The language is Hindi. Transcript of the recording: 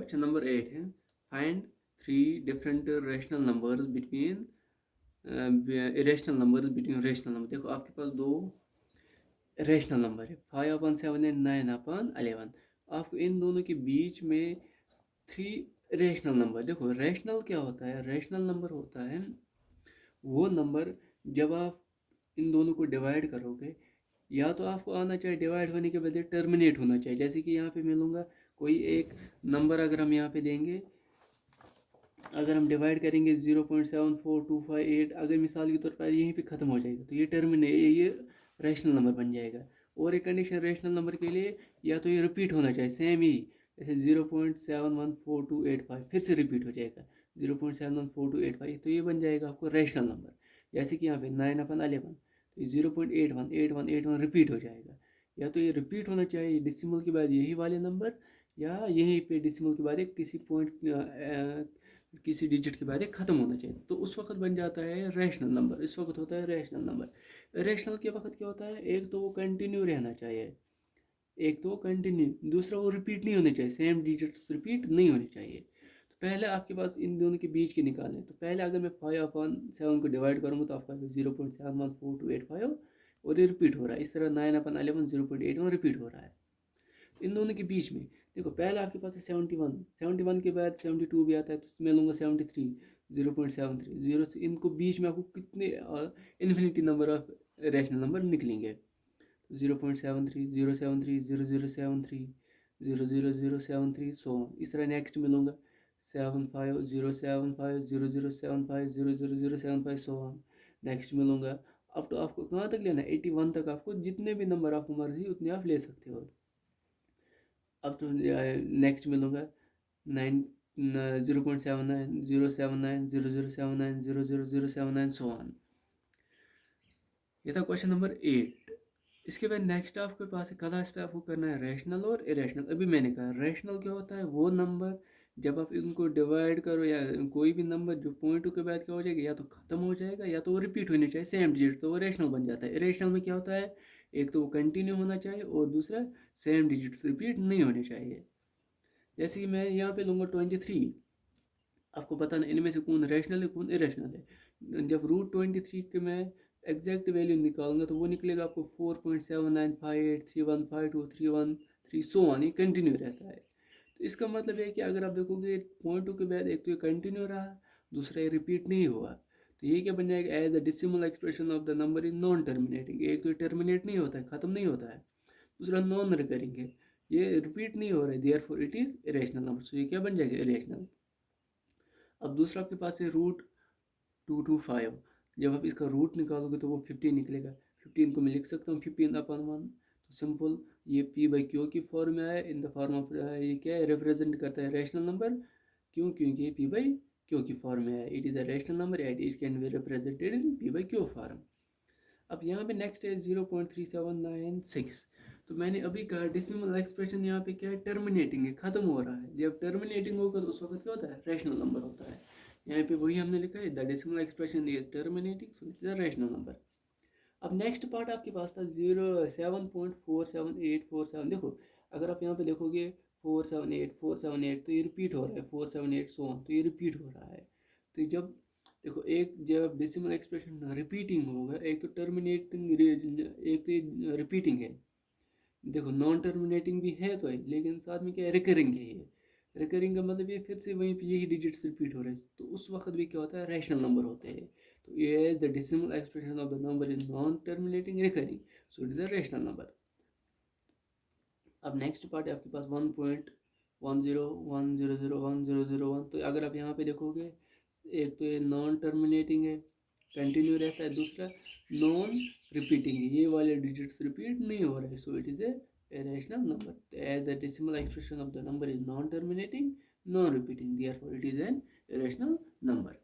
क्वेश्चन नंबर 8 है find 3 different rational numbers between irrational numbers between rational number. देखो आपके पास दो रेशनल नंबर है 5/7 एंड 9/11। आपको इन दोनों के बीच में 3 रेशनल नंबर। देखो रेशनल क्या होता है? रेशनल नंबर होता है वो नंबर जब आप इन दोनों को डिवाइड करोगे, या तो आपको आना चाहिए डिवाइड होने के बजाय टर्मिनेट होना चाहिए। जैसे कि यहाँ पे मिलूंगा कोई एक नंबर, अगर हम यहाँ पे देंगे, अगर हम डिवाइड करेंगे 0.74258, अगर मिसाल के तौर पर यहीं पे ख़त्म हो जाएगा तो ये रैशनल नंबर बन जाएगा। और एक कंडीशन रैशनल नंबर के लिए, या तो ये रिपीट होना चाहिए सेम ही, जैसे 0.714285 फिर से रिपीट हो जाएगा 0.714285, तो ये बन जाएगा आपको रैशनल नंबर। जैसे कि यहाँ पे 9/11, तो 0.818181 रिपीट हो जाएगा। या तो ये रिपीट होना चाहिए डिसिमल के बाद यही वाले नंबर, या यहीं पे डिसिमल के बाद एक किसी पॉइंट किसी डिजिट के बाद एक ख़त्म होना चाहिए, तो उस वक्त बन जाता है रैशनल नंबर। इस वक्त होता है रैशनल नंबर। रैशनल के वक्त क्या होता है? एक तो वो कंटिन्यू रहना चाहिए, एक तो कंटिन्यू, दूसरा वो रिपीट नहीं होने चाहिए, सेम डिजिट्स रिपीट नहीं होने चाहिए। तो पहले आपके पास इन दोनों के बीच के निकालने, तो पहले अगर मैं 5/7 को डिवाइड करूँगा तो आपका 0.714285 और ये रिपीट हो रहा है। इस तरह 9/11 0.81 रिपीट हो रहा है। इन दोनों के बीच में देखो पहले आपके पास है 71 के बाद 72 भी आता है, तो इसमें लूँगा 73, 0.73 जीरो से इनको बीच में आपको कितने infinity number of rational number निकलेंगे। 0.73, 073, 0073, 00073, सो इस तरह नेक्स्ट में लूँगा 75, 075, 0075, 00075, सो नेक्स्ट में लूँगा अब तो आपको कहाँ तक लेना है? 81 तक। आपको जितने भी नंबर आपको मर्जी उतने आप ले सकते हो। अब तो नेक्स्ट में लूँगा 0.79, 079, 0079, 00079, सो ऑन। ये था क्वेश्चन नंबर 8। इसके बाद नेक्स्ट आपके पास है कला, इस पर आपको करना है रैशनल और इरेशनल। अभी मैंने कहा रैशनल क्या होता है? वो नंबर जब आप इनको डिवाइड करो, या कोई भी नंबर जो 0.2 के बाद क्या हो जाएगा, या तो ख़त्म हो जाएगा या तो वो रिपीट होनी चाहिए सेम डिजिट, तो वो रैशनल बन जाता है। इरेशनल में क्या होता है? एक तो वो कंटिन्यू होना चाहिए और दूसरा सेम डिजिट्स रिपीट नहीं होने चाहिए। जैसे कि मैं यहाँ पे लूँगा 23। आपको बताना इनमें से कौन रैशनल है कौन इरेशनल है। जब √23 के मैं एग्जैक्ट वैल्यू निकालूंगा तो वो निकलेगा आपको 4.7958315231 सो ऑन, ये कंटिन्यू रहता है। तो इसका मतलब है कि अगर आप देखोगे 0.2 के बाद एक तो ये कंटिन्यू रहा, दूसरा ये रिपीट नहीं हुआ, तो ये क्या बन जाएगा? As a decimal expression of the number is non terminating. एक तो ये टर्मिनेट नहीं होता है, ख़त्म नहीं होता है, दूसरा नॉन रिकरिंग है, ये रिपीट नहीं हो रहा है, therefore it is irrational number. So ये क्या बन जाएगा? इरेशनल। अब दूसरा आपके पास है √225। जब आप इसका रूट निकालोगे तो वो 15 निकलेगा। 15 को मैं लिख सकता हूँ 15/1। तो सिंपल, ये P/Q की फॉर्म में आया, इन द फॉर्म ऑफ, ये क्या है? रिप्रेजेंट करता है रैशनल नंबर। क्यों? क्योंकि ये P/Q की फॉर्म में आया। It is a rational number and it can be represented in P/Q form. अब यहाँ पे नेक्स्ट है 0.3796। तो मैंने अभी कहा डिसिमल एक्सप्रेशन यहाँ पे क्या है? टर्मिनेटिंग है, ख़त्म हो रहा है। जब टर्मिनेटिंग होगा तो उस वक्त क्या होता है? रैशनल नंबर होता है। यहाँ पे वही हमने लिखा है, the decimal expression is terminating, so it is a rational number. अब नेक्स्ट पार्ट आपके पास था 07.47847। देखो अगर आप यहाँ पे देखोगे 478 तो ये रिपीट हो रहा है, 478 सो ऑन, तो ये रिपीट हो रहा है। तो जब देखो जब डेसिमल एक्सप्रेशन रिपीटिंग होगा, एक तो टर्मिनेटिंग, एक तो रिपीटिंग है, देखो नॉन टर्मिनेटिंग भी है तो है, लेकिन साथ में क्या है? रिकरिंग है। ये रिकरिंग का मतलब ये फिर से वहीं पे यही डिजिट्स रिपीट हो रहे हैं, तो उस वक्त भी क्या होता है? रैशनल नंबर होते हैं। तो ये is the decimal expression of the number is non terminating recurring, so it is a rational number. अब नेक्स्ट पार्ट है आपके पास 1.101001001001। तो अगर आप यहाँ पे देखोगे, एक तो ये नॉन टर्मिनेटिंग है, कंटिन्यू रहता है, दूसरा नॉन रिपीटिंग है, ये वाले डिजिट्स रिपीट नहीं हो रहे, so it is a rational number. As the decimal expression of the number is non terminating, non repeating, therefore it is an rational number.